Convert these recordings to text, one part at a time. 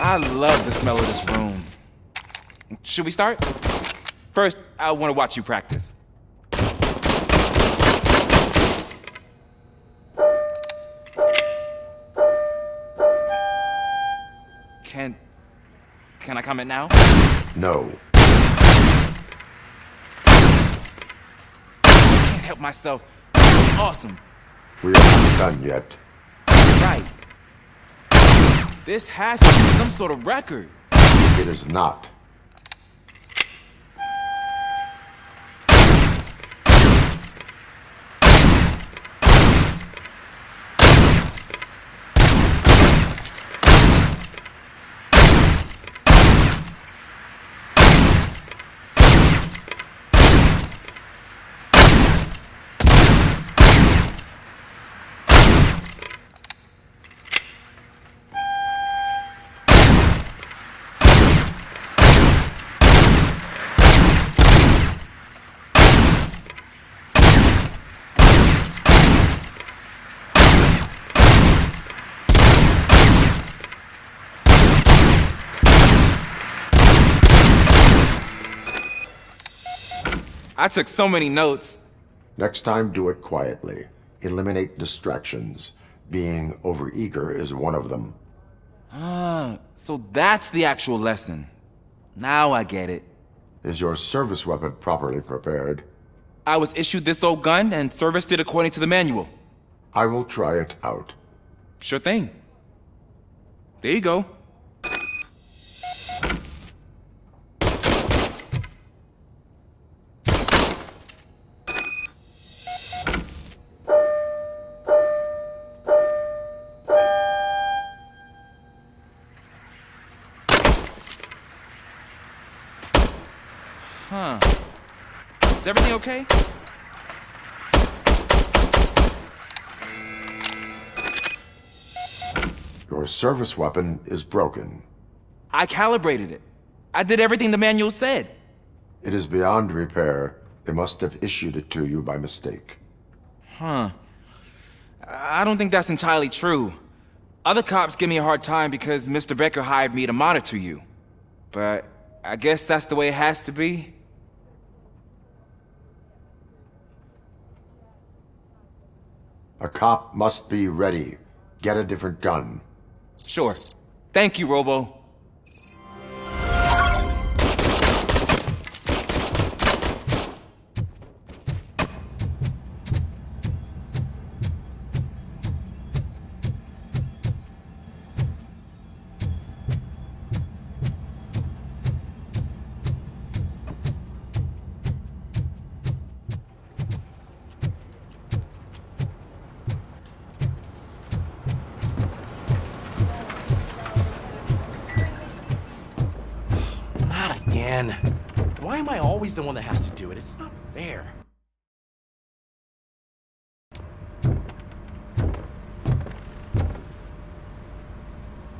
I love the smell of this room. Should we start? First, I want to watch you practice. Can I comment now? No. I can't help myself. That was awesome. We are not done yet. Right. This has to be some sort of record. It is not. I took so many notes. Next time, do it quietly. Eliminate distractions. Being overeager is one of them. So that's the actual lesson. Now I get it. Is your service weapon properly prepared? I was issued this old gun and serviced it according to the manual. I will try it out. Sure thing. There you go. Huh. Is everything okay? Your service weapon is broken. I calibrated it. I did everything the manual said. It is beyond repair. They must have issued it to you by mistake. Huh. I don't think that's entirely true. Other cops give me a hard time because Mr. Becker hired me to monitor you. But I guess that's the way it has to be. A cop must be ready. Get a different gun. Sure. Thank you, Robo. Again. Why am I always the one that has to do it? It's not fair.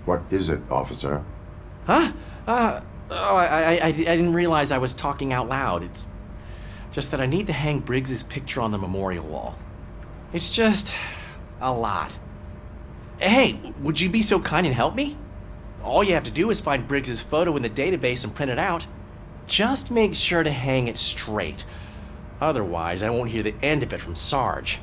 What is it, officer? Huh? I didn't realize I was talking out loud. It's just that I need to hang Briggs's picture on the memorial wall. It's just a lot. Hey, would you be so kind and help me? All you have to do is find Briggs's photo in the database and print it out. Just make sure to hang it straight. Otherwise, I won't hear the end of it from Sarge.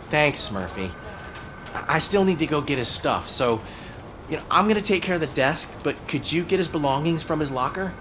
Thanks, Murphy. I still need to go get his stuff, so, I'm gonna take care of the desk, but could you get his belongings from his locker?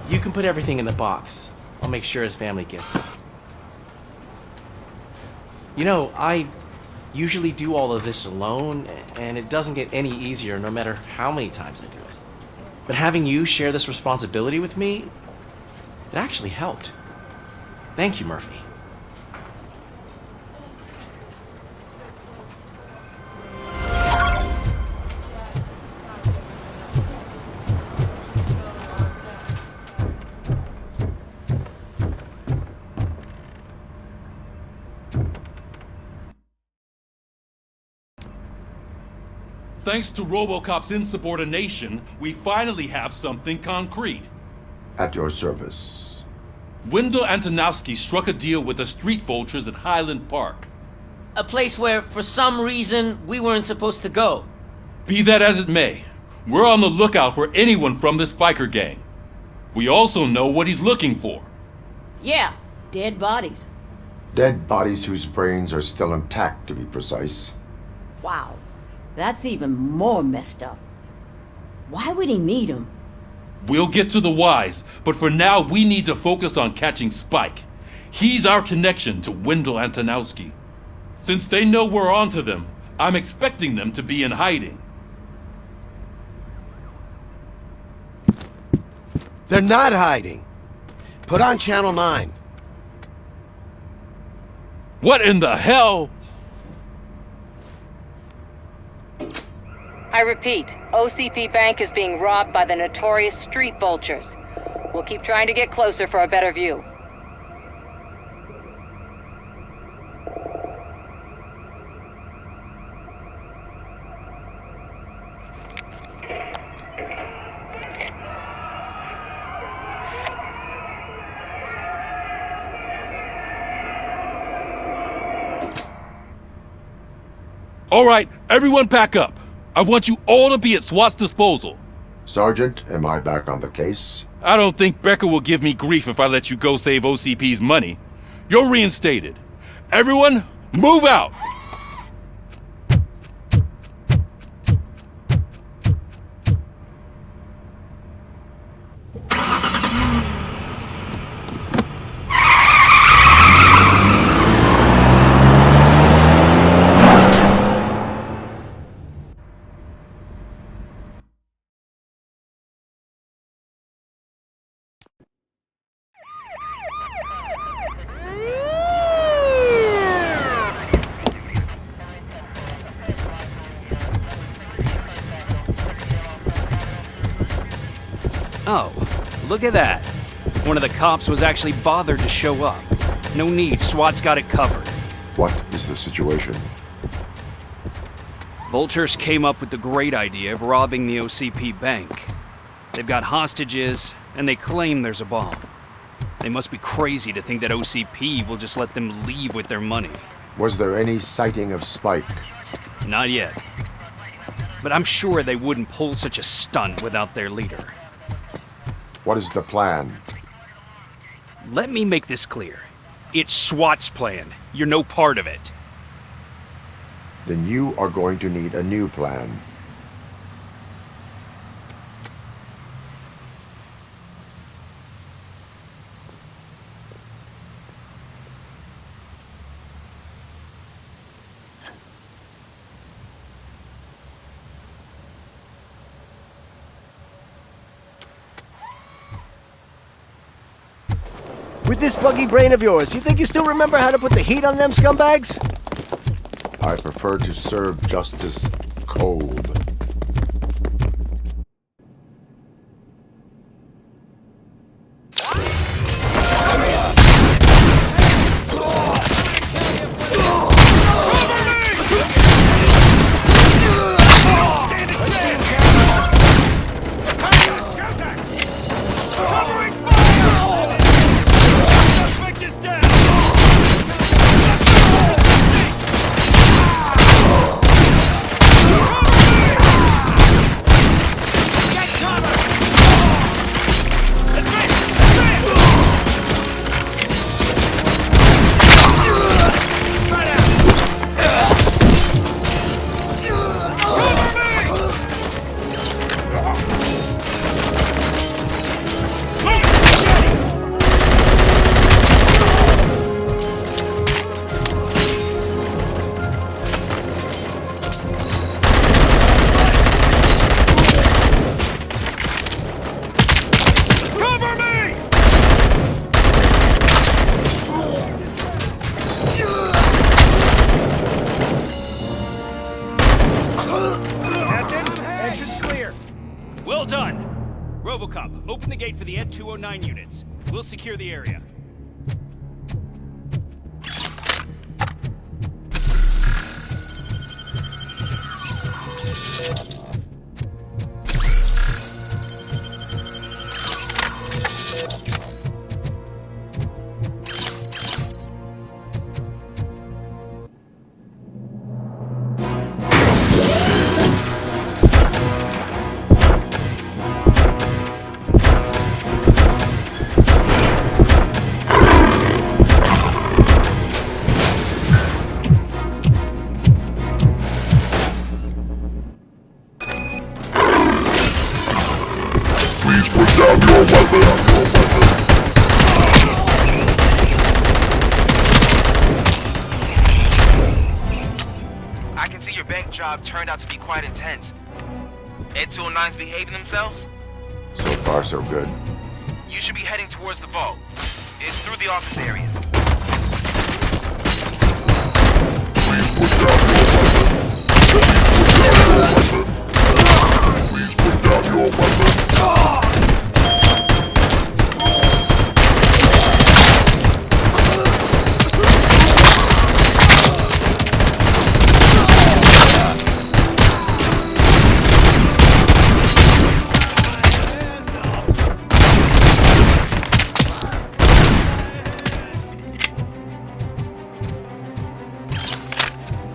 You can put everything in the box. I'll make sure his family gets it. I usually do all of this alone, and it doesn't get any easier no matter how many times I do it. But having you share this responsibility with me, it actually helped. Thank you, Murphy. Thanks to Robocop's insubordination, we finally have something concrete. At your service. Wendell Antonowski struck a deal with the street vultures at Highland Park. A place where, for some reason, we weren't supposed to go. Be that as it may, we're on the lookout for anyone from this biker gang. We also know what he's looking for. Yeah, dead bodies. Dead bodies whose brains are still intact, to be precise. Wow, that's even more messed up. Why would he need them? We'll get to the whys, but for now we need to focus on catching Spike. He's our connection to Wendell Antonowski. Since they know we're onto them, I'm expecting them to be in hiding. They're not hiding. Put on Channel 9. What in the hell? I repeat, OCP Bank is being robbed by the notorious street vultures. We'll keep trying to get closer for a better view. All right, everyone pack up. I want you all to be at SWAT's disposal. Sergeant, am I back on the case? I don't think Becker will give me grief if I let you go save OCP's money. You're reinstated. Everyone, move out! Oh, look at that. One of the cops was actually bothered to show up. No need, SWAT's got it covered. What is the situation? Vultures came up with the great idea of robbing the OCP bank. They've got hostages, and they claim there's a bomb. They must be crazy to think that OCP will just let them leave with their money. Was there any sighting of Spike? Not yet. But I'm sure they wouldn't pull such a stunt without their leader. What is the plan? Let me make this clear. It's SWAT's plan. You're no part of it. Then you are going to need a new plan. With this buggy brain of yours, you think you still remember how to put the heat on them scumbags? I prefer to serve justice cold. Cover me! Captain, entrance clear. Well done. Robocop, open the gate for the Ed 209 units. We'll secure the area. Please put down your weapon. I can see your bank job turned out to be quite intense. Ed 209's behaving themselves? So far, so good. You should be heading towards the vault. It's through the office area. Please put down your weapon. Please put down your weapon.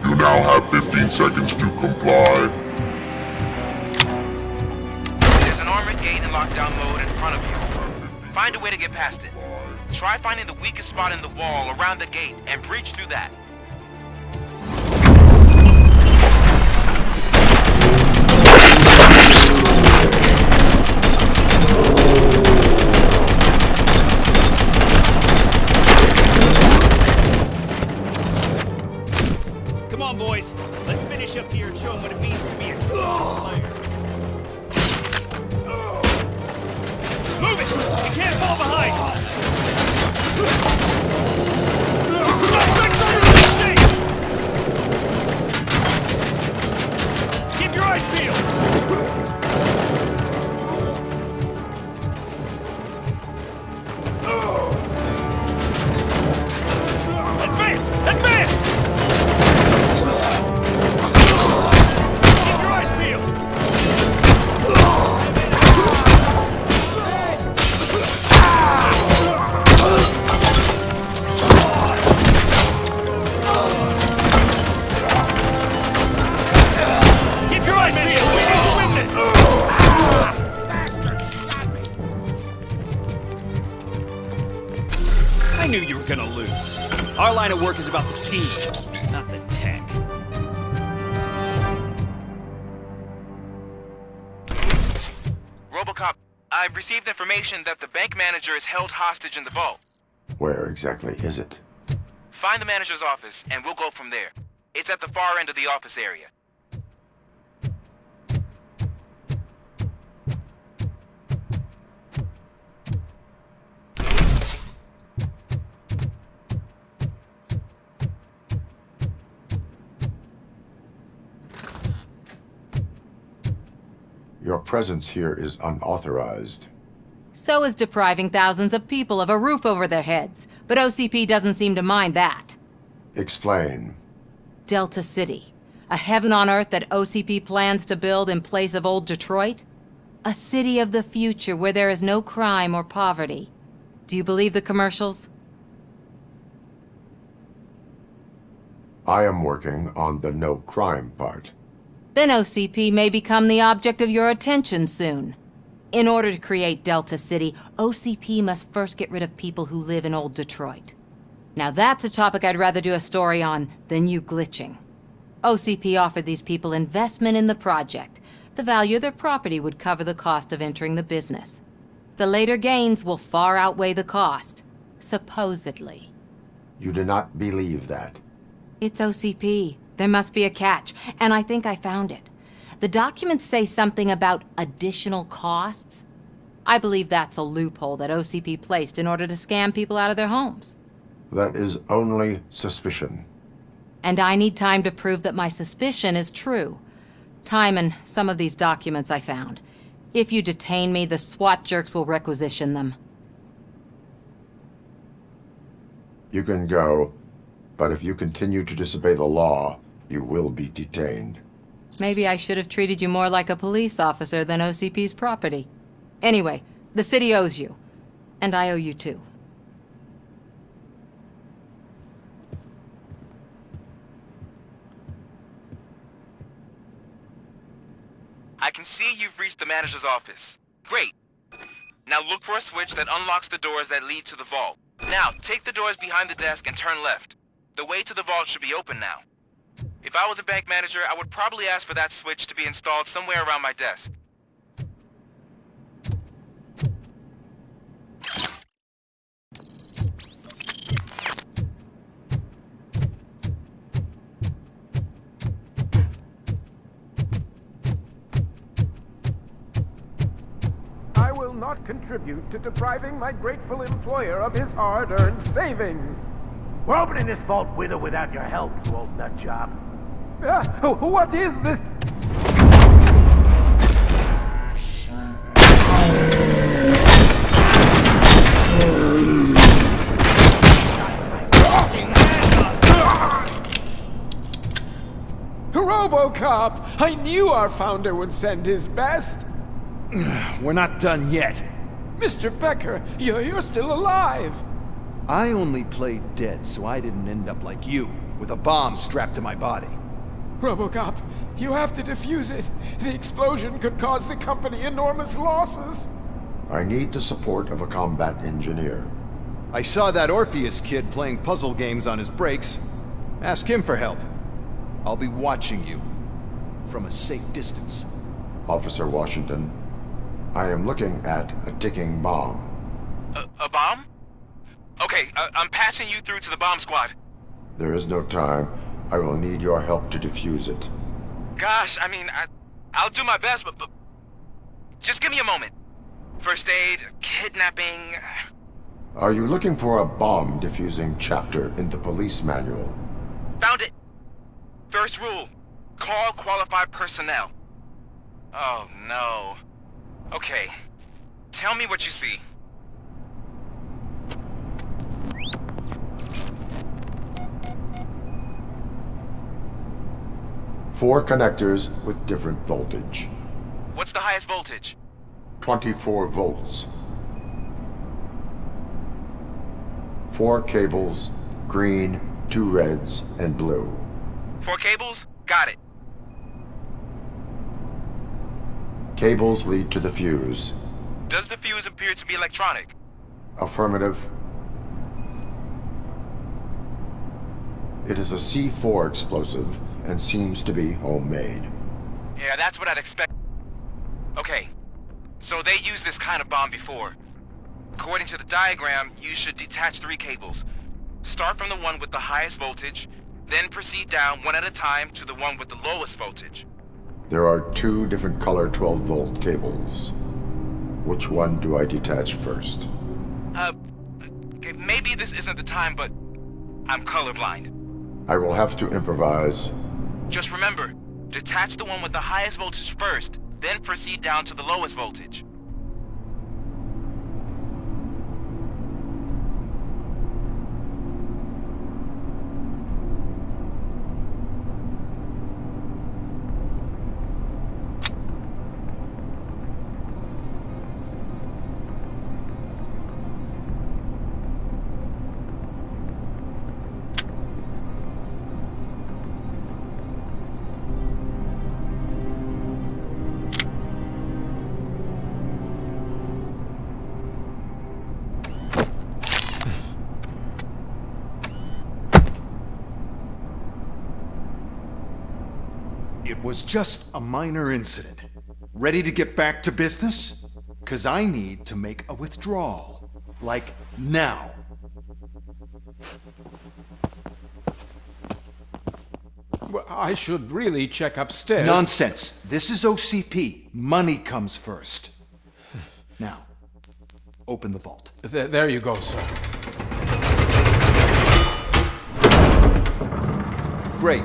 You now have 15 seconds to comply. There's an armored gate in lockdown mode in front of you. Find a way to get past it. Try finding the weakest spot in the wall around the gate and breach through that. Come on, boys. Let's finish up here and show them what it means to be a player. Move it! You can't fall behind! Suspects under the state! Keep your eyes peeled! Advance! Advance! Keep your eyes peeled! Keep your eyes peeled! We need to win this! Bastard shot me! I knew you were gonna lose. Our line of work is about the team, not the tech. Robocop, I've received information that the bank manager is held hostage in the vault. Where exactly is it? Find the manager's office, and we'll go from there. It's at the far end of the office area. Your presence here is unauthorized. So is depriving thousands of people of a roof over their heads. But OCP doesn't seem to mind that. Explain. Delta City. A heaven on earth that OCP plans to build in place of old Detroit? A city of the future where there is no crime or poverty. Do you believe the commercials? I am working on the no crime part. Then OCP may become the object of your attention soon. In order to create Delta City, OCP must first get rid of people who live in old Detroit. Now that's a topic I'd rather do a story on than you glitching. OCP offered these people investment in the project. The value of their property would cover the cost of entering the business. The later gains will far outweigh the cost, supposedly. You do not believe that. It's OCP. There must be a catch, and I think I found it. The documents say something about additional costs. I believe that's a loophole that OCP placed in order to scam people out of their homes. That is only suspicion. And I need time to prove that my suspicion is true. Time and some of these documents I found. If you detain me, the SWAT jerks will requisition them. You can go, but if you continue to disobey the law, you will be detained. Maybe I should have treated you more like a police officer than OCP's property. Anyway, the city owes you. And I owe you too. I can see you've reached the manager's office. Great. Now look for a switch that unlocks the doors that lead to the vault. Now, take the doors behind the desk and turn left. The way to the vault should be open now. If I was a bank manager, I would probably ask for that switch to be installed somewhere around my desk. I will not contribute to depriving my grateful employer of his hard-earned savings. We're opening this vault with or without your help, you old nut job. What is this? Robocop! I knew our founder would send his best. We're not done yet. Mr. Becker, you're still alive. I only played dead so I didn't end up like you, with a bomb strapped to my body. Robocop, you have to defuse it. The explosion could cause the company enormous losses. I need the support of a combat engineer. I saw that Orpheus kid playing puzzle games on his breaks. Ask him for help. I'll be watching you from a safe distance. Officer Washington, I am looking at a ticking bomb. A bomb? Okay, I'm passing you through to the bomb squad. There is no time. I will need your help to defuse it. Gosh, I mean, I'll do my best, but just give me a moment. First aid, kidnapping... Are you looking for a bomb defusing chapter in the police manual? Found it! First rule, call qualified personnel. Oh, no. Okay, tell me what you see. Four connectors with different voltage. What's the highest voltage? 24 volts. 4 cables, green, 2 reds, and blue. 4 cables? Got it. Cables lead to the fuse. Does the fuse appear to be electronic? Affirmative. It is a C4 explosive and seems to be homemade. Yeah, that's what I'd expect. Okay, so they used this kind of bomb before. According to the diagram, you should detach 3 cables. Start from the one with the highest voltage, then proceed down one at a time to the one with the lowest voltage. There are 2 different color 12-volt cables. Which one do I detach first? Okay, maybe this isn't the time, but I'm colorblind. I will have to improvise. Just remember, detach the one with the highest voltage first, then proceed down to the lowest voltage. It was just a minor incident. Ready to get back to business? 'Cause I need to make a withdrawal. Like, now. Well, I should really check upstairs. Nonsense. This is OCP. Money comes first. Now, open the vault. There you go, sir. Great.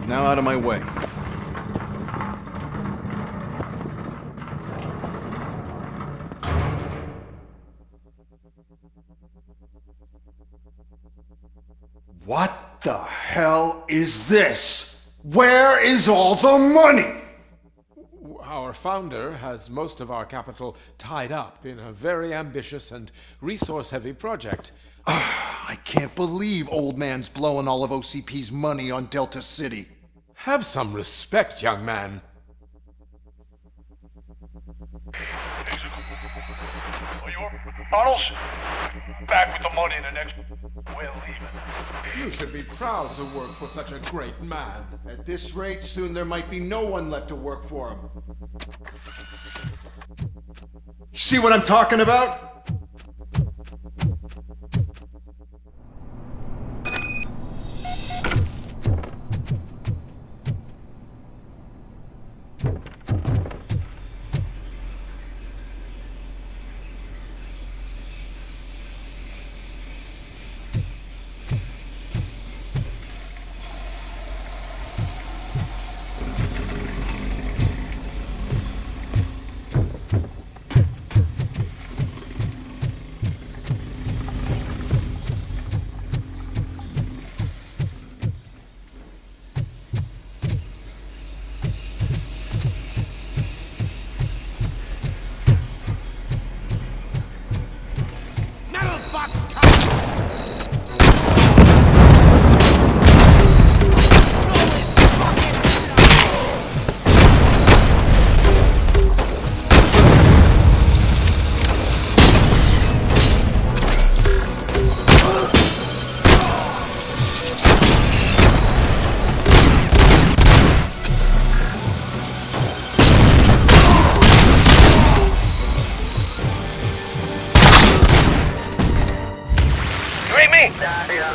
Now out of my way. What the hell is this? Where is all the money? Our founder has most of our capital tied up in a very ambitious and resource-heavy project. I can't believe old man's blowing all of OCP's money on Delta City. Have some respect, young man. Arnold's back with the money in the next. Well, even. You should be proud to work for such a great man. At this rate, soon there might be no one left to work for him. See what I'm talking about?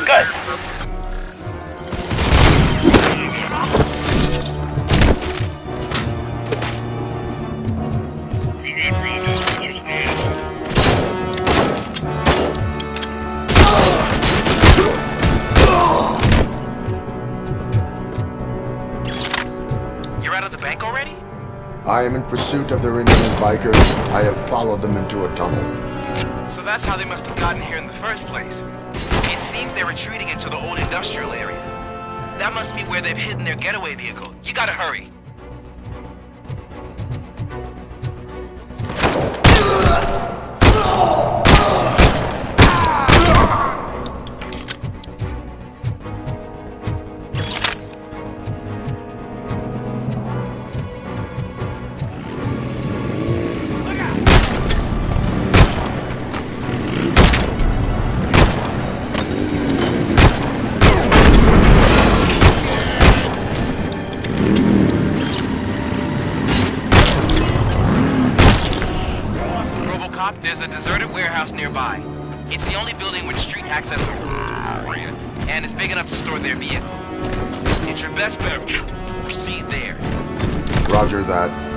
Good. You're out of the bank already? I am in pursuit of the remaining bikers. I have followed them into a tunnel. So that's how they must have gotten here in the first place. It seems they're retreating into the old industrial area. That must be where they've hidden their getaway vehicle. You gotta hurry. Robocop, there's a deserted warehouse nearby. It's the only building with street access area, and it's big enough to store their vehicle. It's your best bet to proceed there. Roger that.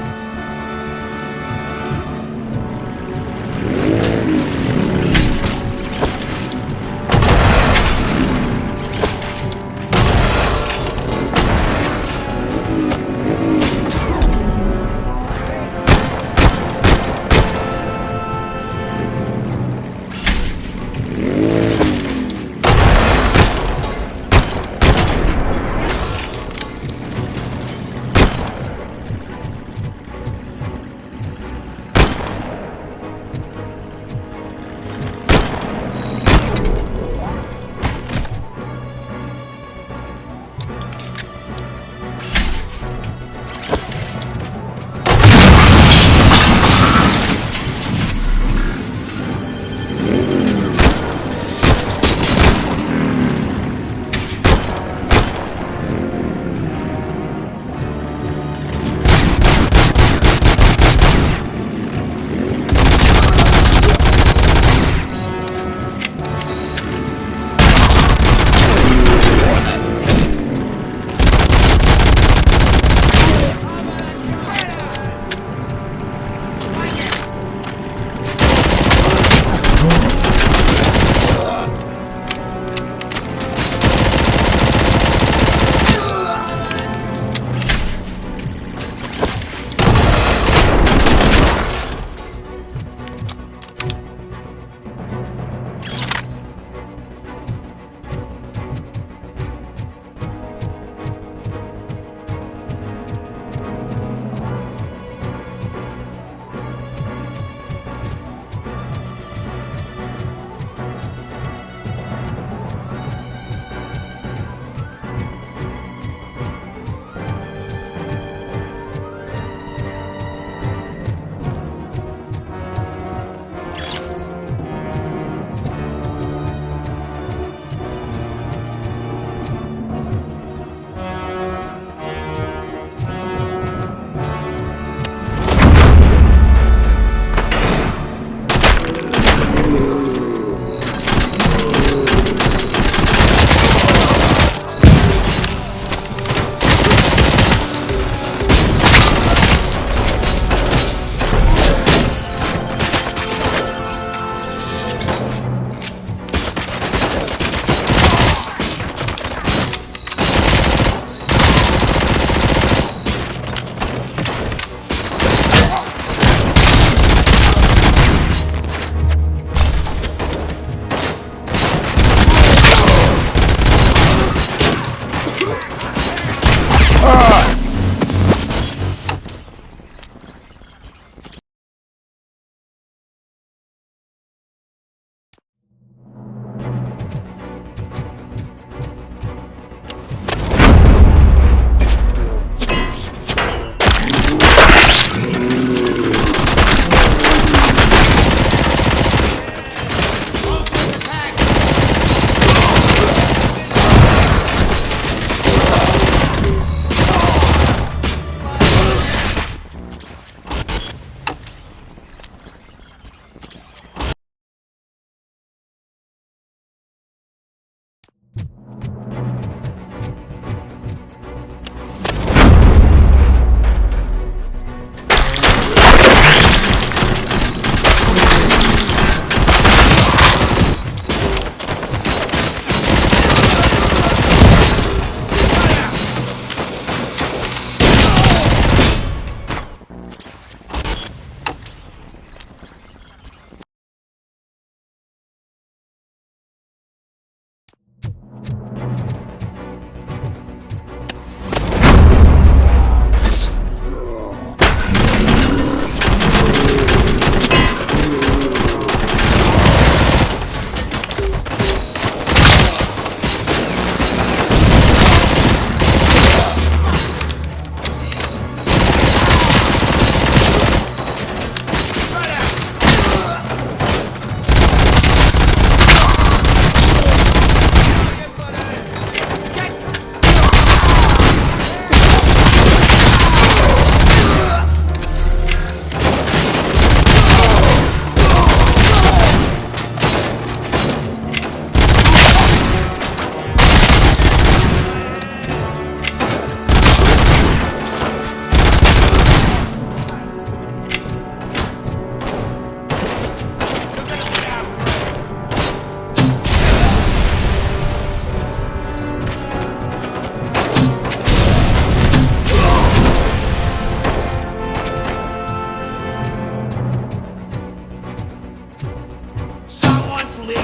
Anyone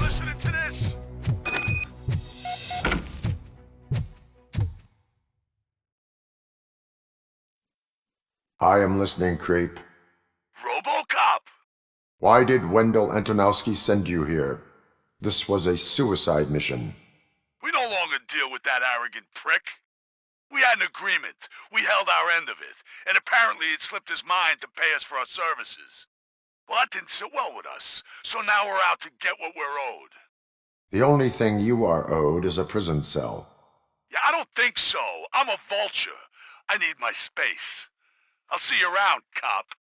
listening to this? I am listening, creep. Robocop! Why did Wendell Antonowski send you here? This was a suicide mission. We no longer deal with that arrogant prick. We had an agreement. We held our end of it. And apparently it slipped his mind to pay us for our services. Well, that didn't sit well with us. So now we're out to get what we're owed. The only thing you are owed is a prison cell. Yeah, I don't think so. I'm a vulture. I need my space. I'll see you around, cop.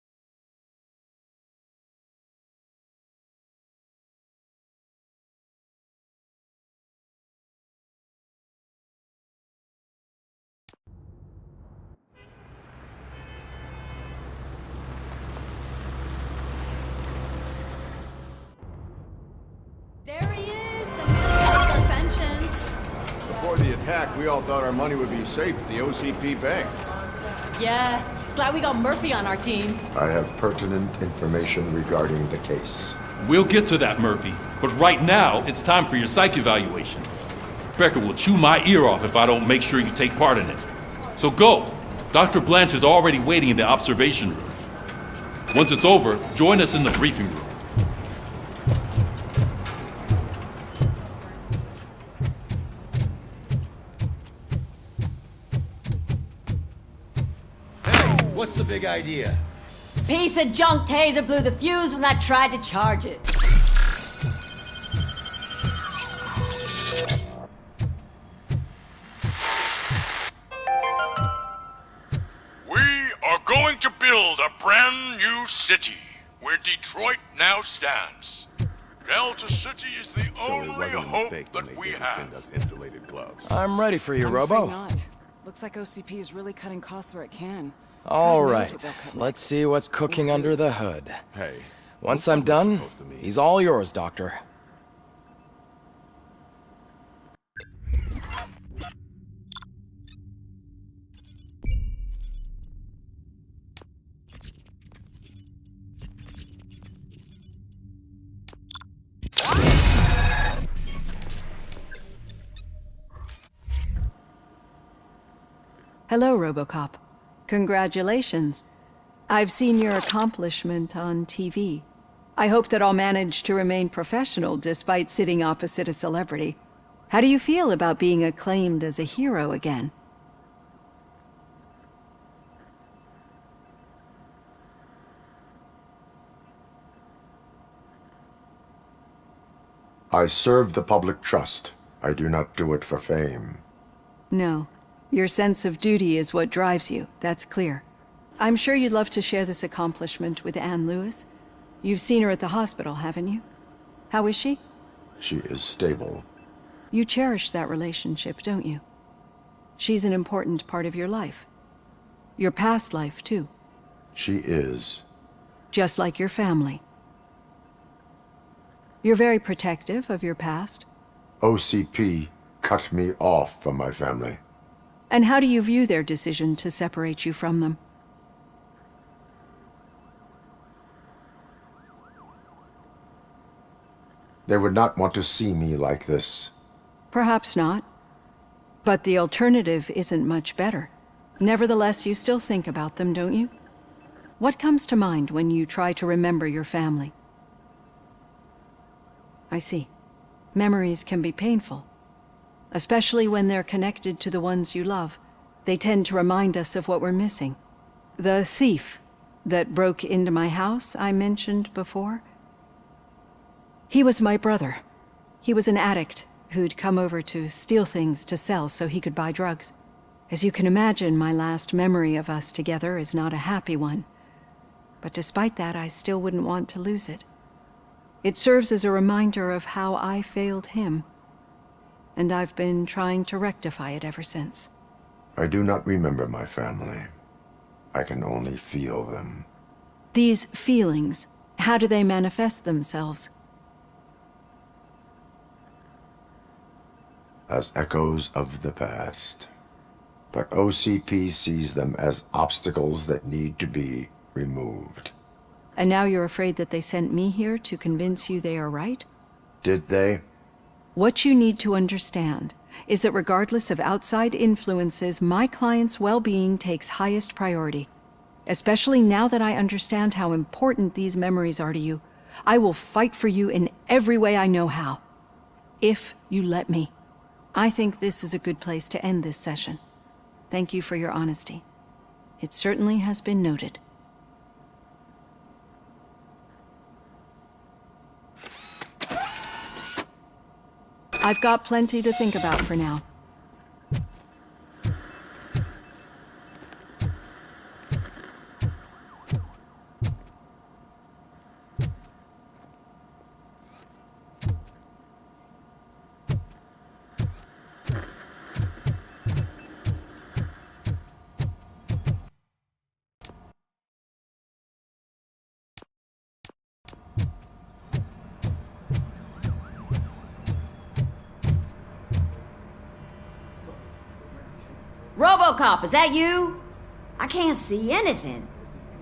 There he is, the man who takes our pensions. Before the attack, we all thought our money would be safe at the OCP bank. Yeah, glad we got Murphy on our team. I have pertinent information regarding the case. We'll get to that, Murphy. But right now, it's time for your psych evaluation. Becker will chew my ear off if I don't make sure you take part in it. So go. Dr. Blanche is already waiting in the observation room. Once it's over, join us in the briefing room. What's the big idea? Piece of junk taser blew the fuse when I tried to charge it. We are going to build a brand new city where Detroit now stands. Delta City is the only hope that we have. us insulated gloves. I'm ready for you, Robo. Not. Looks like OCP is really cutting costs where it can. All God knows right, what they'll cut let's next. see what's cooking under the hood. Hey. Once I'm done, he's all yours, Doctor. Hello, Robocop. Congratulations. I've seen your accomplishment on TV. I hope that I'll manage to remain professional despite sitting opposite a celebrity. How do you feel about being acclaimed as a hero again? I serve the public trust. I do not do it for fame. No. Your sense of duty is what drives you, that's clear. I'm sure you'd love to share this accomplishment with Anne Lewis. You've seen her at the hospital, haven't you? How is she? She is stable. You cherish that relationship, don't you? She's an important part of your life. Your past life, too. She is. Just like your family. You're very protective of your past. OCP cut me off from my family. And how do you view their decision to separate you from them? They would not want to see me like this. Perhaps not. But the alternative isn't much better. Nevertheless, you still think about them, don't you? What comes to mind when you try to remember your family? I see. Memories can be painful. Especially when they're connected to the ones you love. They tend to remind us of what we're missing. The thief that broke into my house I mentioned before? He was my brother. He was an addict who'd come over to steal things to sell so he could buy drugs. As you can imagine, my last memory of us together is not a happy one. But despite that, I still wouldn't want to lose it. It serves as a reminder of how I failed him. And I've been trying to rectify it ever since. I do not remember my family. I can only feel them. These feelings, how do they manifest themselves? As echoes of the past. but OCP sees them as obstacles that need to be removed. And now you're afraid that they sent me here to convince you they are right? Did they? What you need to understand is that regardless of outside influences, my client's well-being takes highest priority. Especially now that I understand how important these memories are to you, I will fight for you in every way I know how. If you let me. I think this is a good place to end this session. Thank you for your honesty. It certainly has been noted. I've got plenty to think about for now. Robocop, is that you? I can't see anything.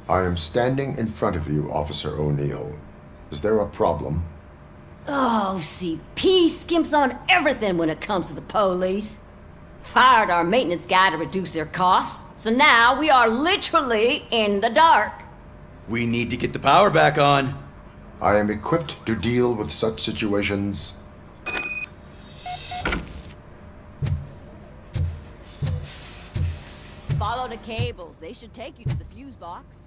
I am standing in front of you, Officer O'Neill. Is there a problem? Oh, OCP skimps on everything when it comes to the police. Fired our maintenance guy to reduce their costs, so now we are literally in the dark. We need to get the power back on. I am equipped to deal with such situations. Follow the cables. They should take you to the fuse box.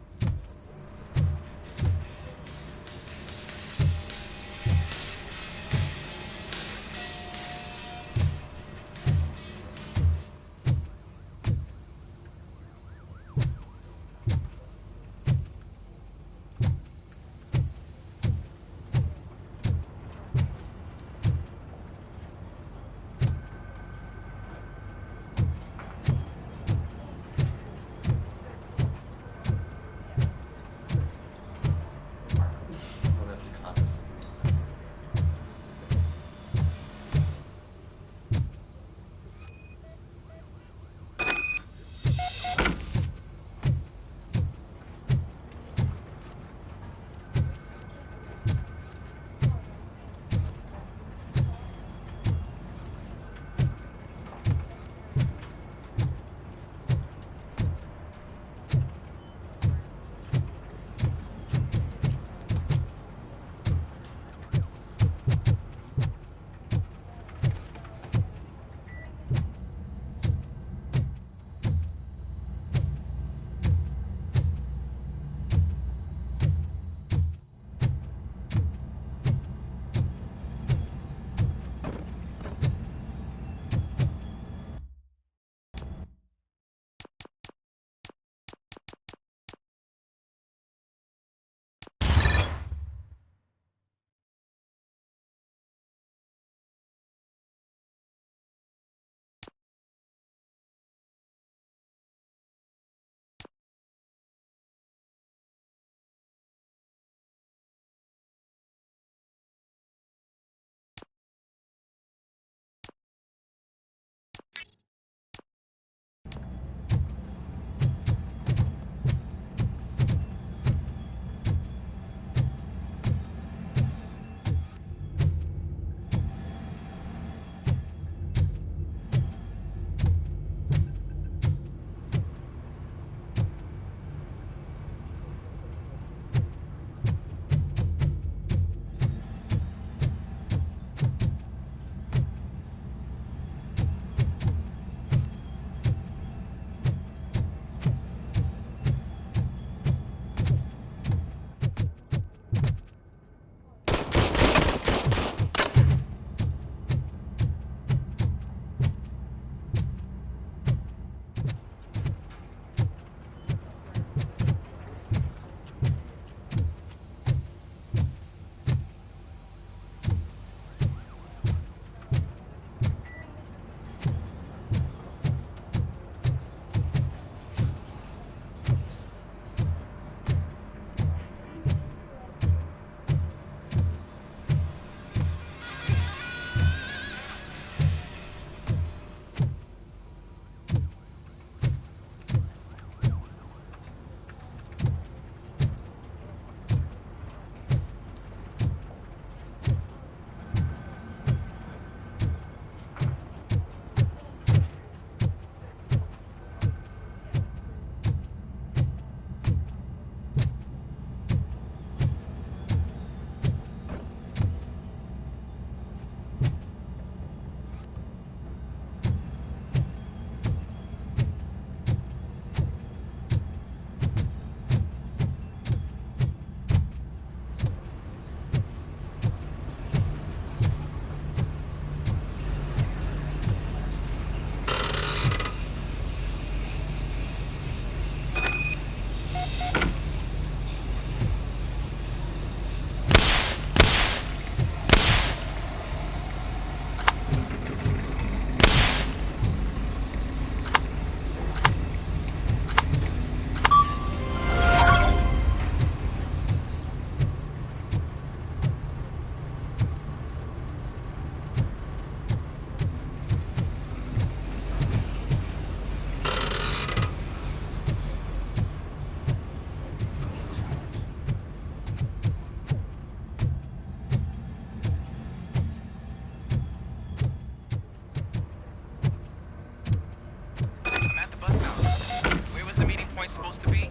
Detroit supposed to be?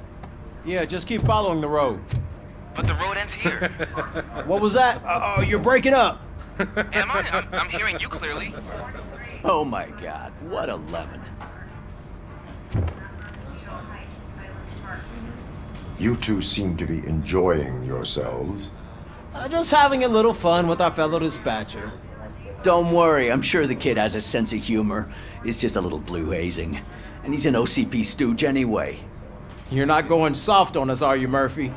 Yeah, just keep following the road. But the road ends here. What was that? You're breaking up. Am I? I'm hearing you clearly. Oh my god, what a lemon. You two seem to be enjoying yourselves. Just having a little fun with our fellow dispatcher. Don't worry, I'm sure the kid has a sense of humor. It's just a little blue hazing. And he's an OCP stooge anyway. You're not going soft on us, are you, Murphy?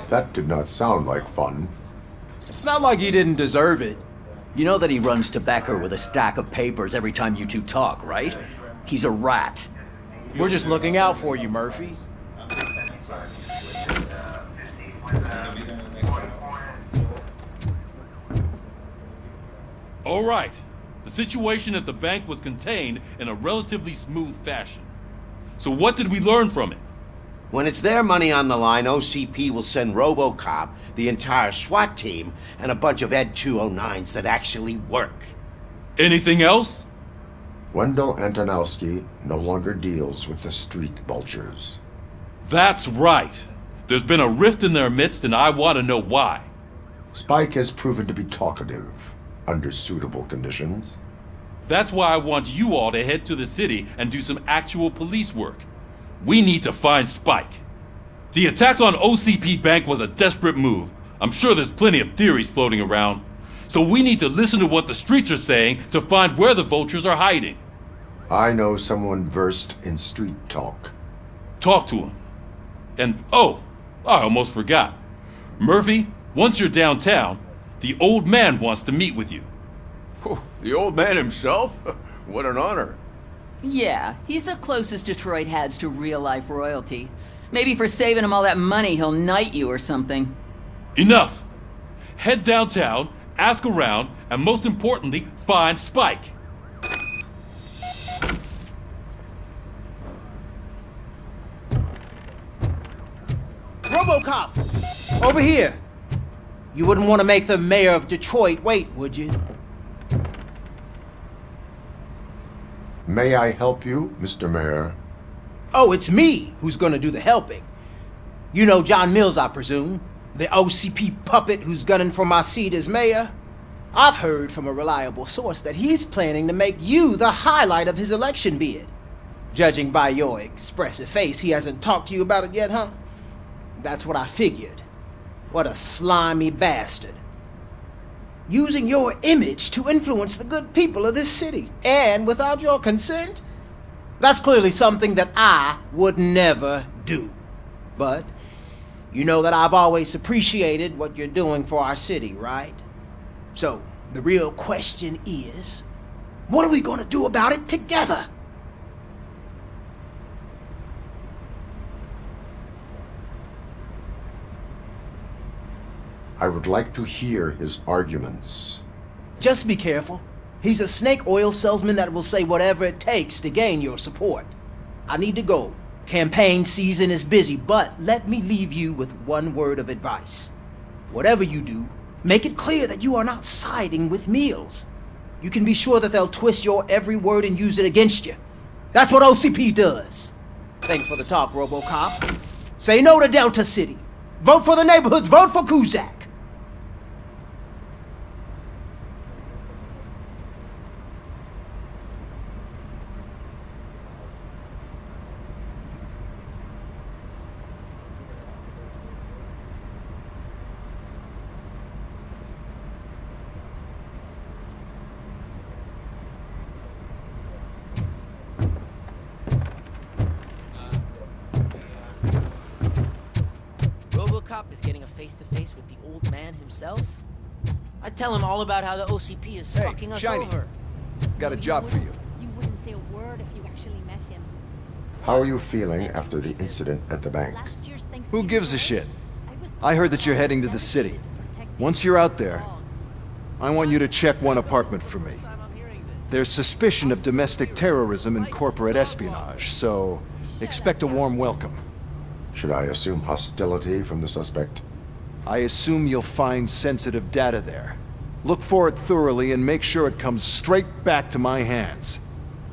That did not sound like fun. It's not like he didn't deserve it. You know that he runs tobacco with a stack of papers every time you two talk, right? He's a rat. We're just looking out for you, Murphy. All right. The situation at the bank was contained in a relatively smooth fashion. So what did we learn from it? When it's their money on the line, OCP will send Robocop, the entire SWAT team, and a bunch of Ed 209s that actually work. Anything else? Wendell Antonowski no longer deals with the street vultures. That's right. There's been a rift in their midst, and I want to know why. Spike has proven to be talkative under suitable conditions. That's why I want you all to head to the city and do some actual police work. We need to find Spike. The attack on OCP Bank was a desperate move. I'm sure there's plenty of theories floating around. So we need to listen to what the streets are saying to find where the vultures are hiding. I know someone versed in street talk. Talk to him. And, oh, I almost forgot. Murphy, once you're downtown, the old man wants to meet with you. Oh, the old man himself? What an honor. Yeah, he's the closest Detroit has to real-life royalty. Maybe for saving him all that money, he'll knight you or something. Enough! Head downtown, ask around, and most importantly, find Spike. Robocop! Over here! You wouldn't want to make the mayor of Detroit wait, would you? May I help you, Mr. Mayor? Oh, it's me who's gonna do the helping. You know John Mills, I presume? The OCP puppet who's gunning for my seat as mayor? I've heard from a reliable source that he's planning to make you the highlight of his election bid. Judging by your expressive face, he hasn't talked to you about it yet, huh? That's what I figured. What a slimy bastard. Using your image to influence the good people of this city, and without your consent? That's clearly something that I would never do. But you know that I've always appreciated what you're doing for our city, right? So, the real question is, what are we gonna do about it together? I would like to hear his arguments. Just be careful. He's a snake oil salesman that will say whatever it takes to gain your support. I need to go. Campaign season is busy, but let me leave you with one word of advice. Whatever you do, make it clear that you are not siding with Mills. You can be sure that they'll twist your every word and use it against you. That's what OCP does. Thanks for the talk, Robocop. Say no to Delta City. Vote for the neighborhoods. Vote for Kuzak. Robocop is getting a face-to-face with the old man himself? I tell him all about how the OCP is fucking us Shiny. over. Got a job for you. You wouldn't say a word if you actually met him. How are you feeling after the incident at the bank? Who gives a shit? I heard that you're heading to the city. Once you're out there, I want you to check one apartment for me. There's suspicion of domestic terrorism and corporate espionage, so expect a warm welcome. Should I assume hostility from the suspect? I assume you'll find sensitive data there. Look for it thoroughly and make sure it comes straight back to my hands.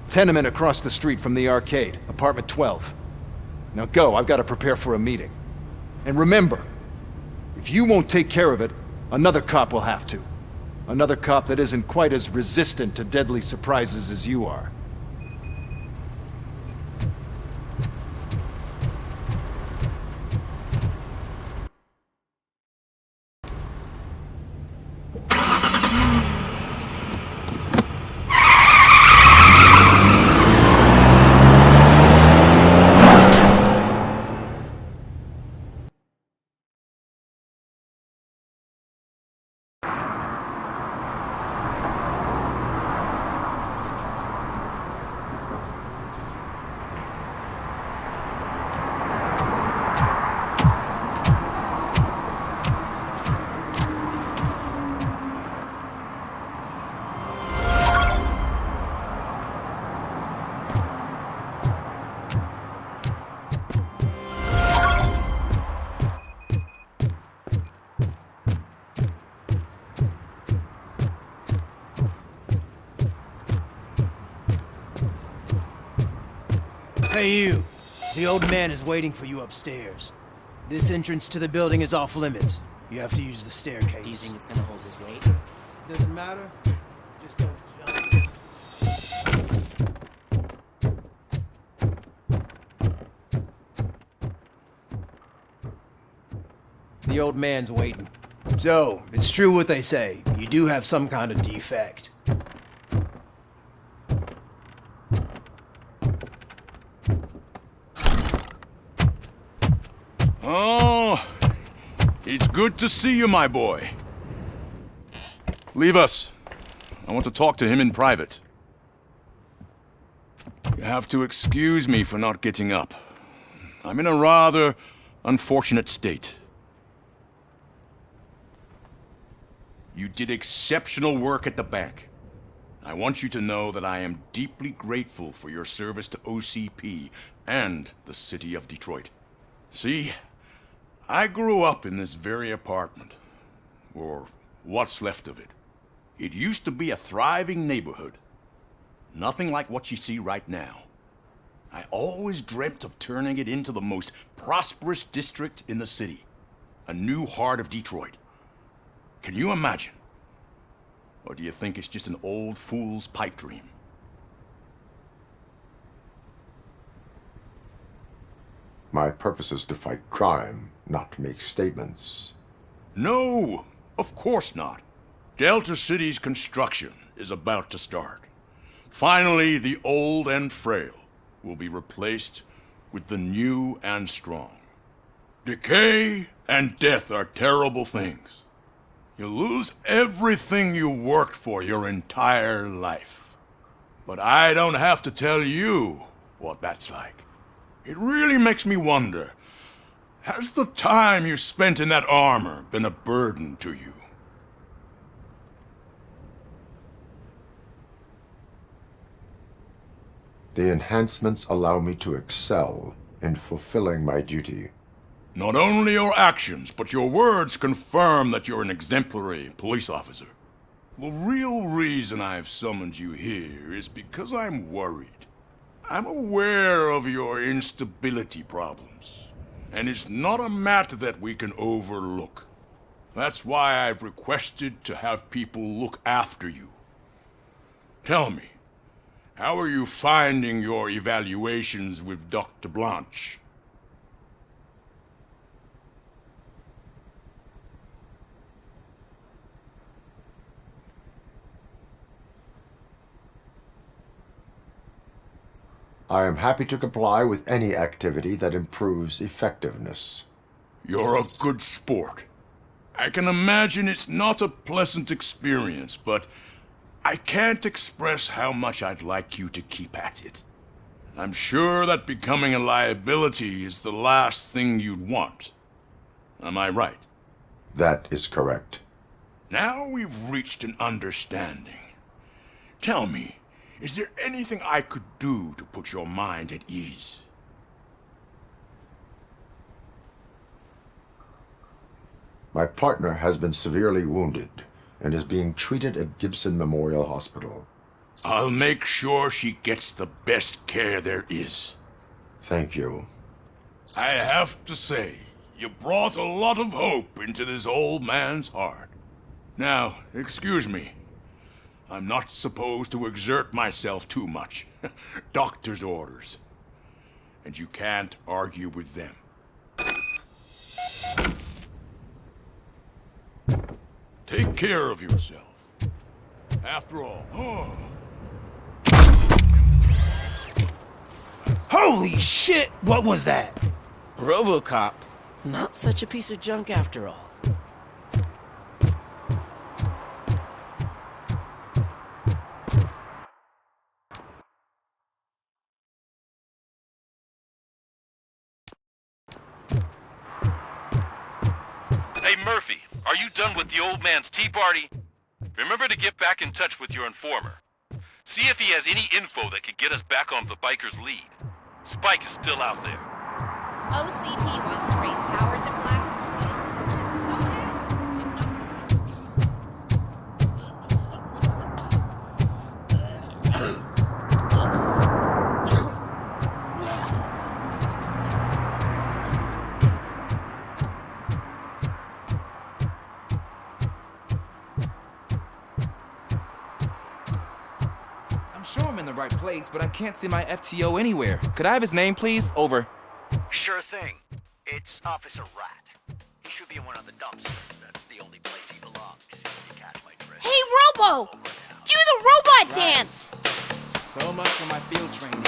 Tenement across the street from the arcade, apartment 12. Now go, I've got to prepare for a meeting. And remember, if you won't take care of it, another cop will have to. Another cop that isn't quite as resistant to deadly surprises as you are. Hey you, the old man is waiting for you upstairs. This entrance to the building is off limits. You have to use the staircase. Do you think it's gonna hold his weight? Doesn't matter. Just don't jump. The old man's waiting. So, it's true what they say. You do have some kind of defect. Oh, it's good to see you, my boy. Leave us. I want to talk to him in private. You have to excuse me for not getting up. I'm in a rather unfortunate state. You did exceptional work at the bank. I want you to know that I am deeply grateful for your service to OCP and the city of Detroit. See, I grew up in this very apartment, or what's left of it. It used to be a thriving neighborhood. Nothing like what you see right now. I always dreamt of turning it into the most prosperous district in the city. A new heart of Detroit. Can you imagine? Or do you think it's just an old fool's pipe dream? My purpose is to fight crime, not to make statements. No, of course not. Delta City's construction is about to start. Finally, the old and frail will be replaced with the new and strong. Decay and death are terrible things. You lose everything you worked for your entire life. But I don't have to tell you what that's like. It really makes me wonder, has the time you spent in that armor been a burden to you? The enhancements allow me to excel in fulfilling my duty. Not only your actions, but your words confirm that you're an exemplary police officer. The real reason I've summoned you here is because I'm worried. I'm aware of your instability problems, and it's not a matter that we can overlook. That's why I've requested to have people look after you. Tell me, how are you finding your evaluations with Dr. Blanche? I am happy to comply with any activity that improves effectiveness. You're a good sport. I can imagine it's not a pleasant experience, but I can't express how much I'd like you to keep at it. I'm sure that becoming a liability is the last thing you'd want. Am I right? That is correct. Now we've reached an understanding. Tell me, is there anything I could do to put your mind at ease? My partner has been severely wounded, and is being treated at Gibson Memorial Hospital. I'll make sure she gets the best care there is. Thank you. I have to say, you brought a lot of hope into this old man's heart. Now, excuse me. I'm not supposed to exert myself too much. Doctor's orders. And you can't argue with them. Take care of yourself. After all, Holy shit! What was that? Robocop. Not such a piece of junk after all. Hey Murphy, are you done with the old man's tea party? Remember to get back in touch with your informer. See if he has any info that could get us back on the biker's lead. Spike is still out there. OCP wants to raise towers and blasted steel. Go ahead. I'm sure I'm in the right place, but I can't see my FTO anywhere. Could I have his name, please? Over. Sure thing. It's Officer Rat. He should be in one of the dumpsters. That's the only place he belongs. If you catch my drift. Hey, Robo! Do the robot dance! So much for my field training.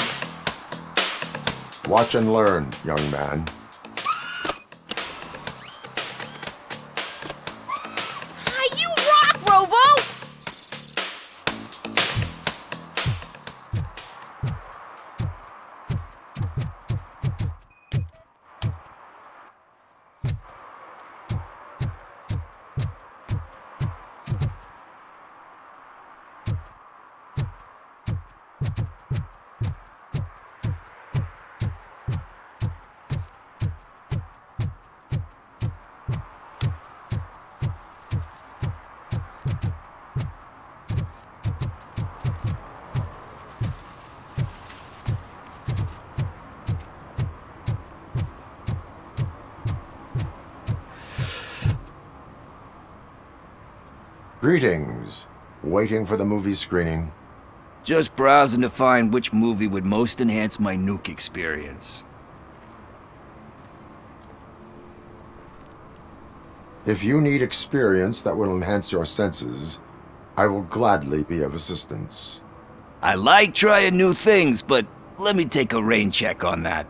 Watch and learn, young man. You rock, Robo! Greetings. Waiting for the movie screening. Just browsing to find which movie would most enhance my nuke experience. If you need experience that will enhance your senses, I will gladly be of assistance. I like trying new things, but let me take a rain check on that.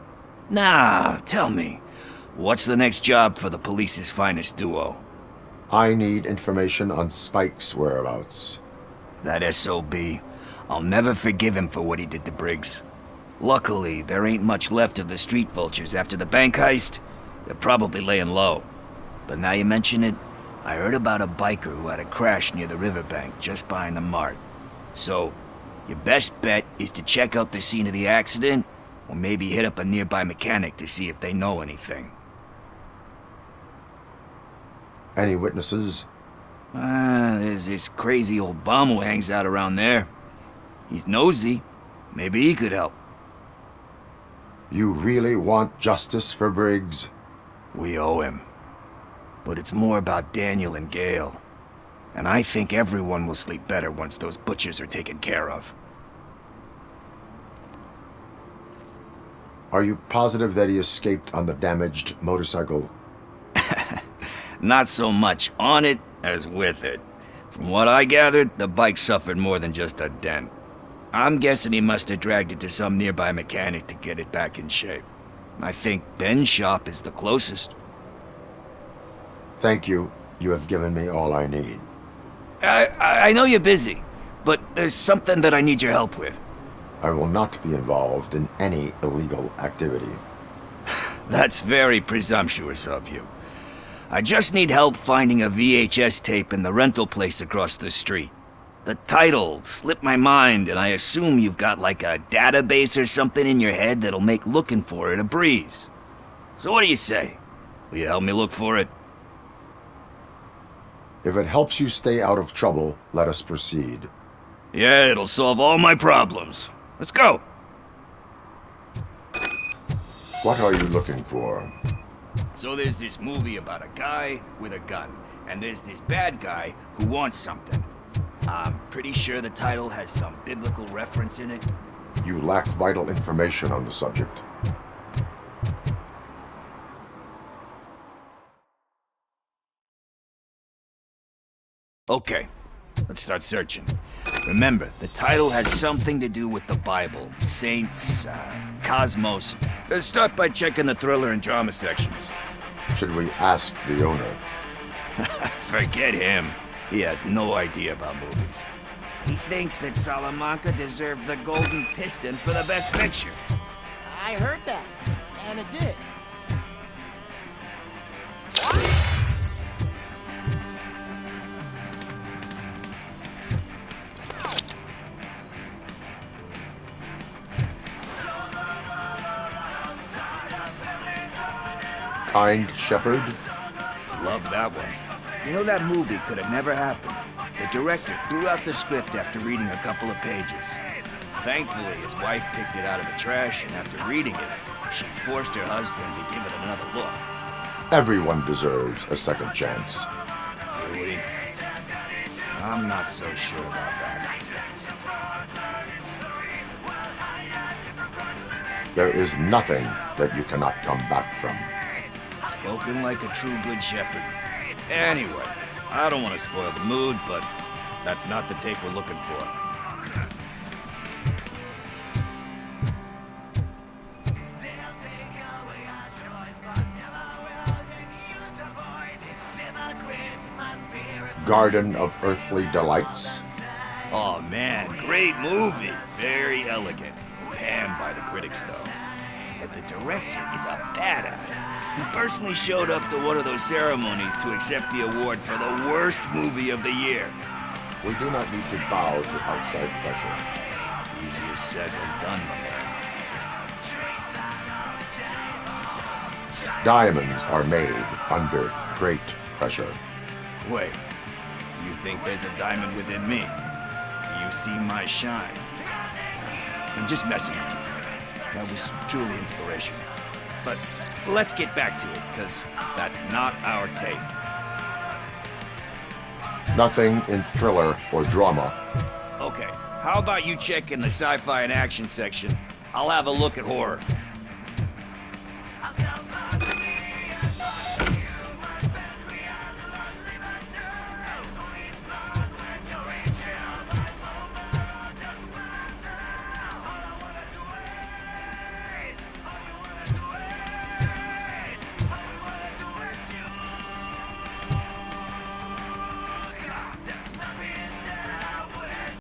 Nah, tell me, what's the next job for the police's finest duo? I need information on Spike's whereabouts. That SOB. I'll never forgive him for what he did to Briggs. Luckily, there ain't much left of the street vultures after the bank heist. They're probably laying low. But now you mention it, I heard about a biker who had a crash near the riverbank just behind the mart. So, your best bet is to check out the scene of the accident, or maybe hit up a nearby mechanic to see if they know anything. Any witnesses? There's this crazy old bum who hangs out around there. He's nosy. Maybe he could help. You really want justice for Briggs? We owe him. But it's more about Daniel and Gale. And I think everyone will sleep better once those butchers are taken care of. Are you positive that he escaped on the damaged motorcycle? Not so much on it as with it. From what I gathered, the bike suffered more than just a dent. I'm guessing he must have dragged it to some nearby mechanic to get it back in shape. I think Ben's shop is the closest. Thank you. You have given me all I need. I know you're busy, but there's something that I need your help with. I will not be involved in any illegal activity. That's very presumptuous of you. I just need help finding a VHS tape in the rental place across the street. The title slipped my mind, and I assume you've got like a database or something in your head that'll make looking for it a breeze. So what do you say? Will you help me look for it? If it helps you stay out of trouble, let us proceed. Yeah, it'll solve all my problems. Let's go! What are you looking for? So there's this movie about a guy with a gun, and there's this bad guy who wants something. I'm pretty sure the title has some biblical reference in it. You lack vital information on the subject. Okay, let's start searching. Remember, the title has something to do with the Bible, saints, cosmos. Let's start by checking the thriller and drama sections. Should we ask the owner? Forget him. He has no idea about movies. He thinks that Salamanca deserved the Golden Piston for the Best Picture. I heard that, and it did. Kind Shepherd? Love that one. You know, that movie could have never happened. The director threw out the script after reading a couple of pages. Thankfully, his wife picked it out of the trash, and after reading it, she forced her husband to give it another look. Everyone deserves a second chance. Do we? I'm not so sure about that. There is nothing that you cannot come back from. Spoken like a true good shepherd. Anyway, I don't want to spoil the mood, but that's not the tape we're looking for. Garden of Earthly Delights? Oh man, great movie. Very elegant. Panned by the critics, though. But the director is a badass. He personally showed up to one of those ceremonies to accept the award for the worst movie of the year. We do not need to bow to outside pressure. Easier said than done, my man. Diamonds are made under great pressure. Wait, you think there's a diamond within me? Do you see my shine? I'm just messing with you. That was truly inspirational. But let's get back to it, because that's not our tape. Nothing in thriller or drama. Okay, how about you check in the sci-fi and action section? I'll have a look at horror.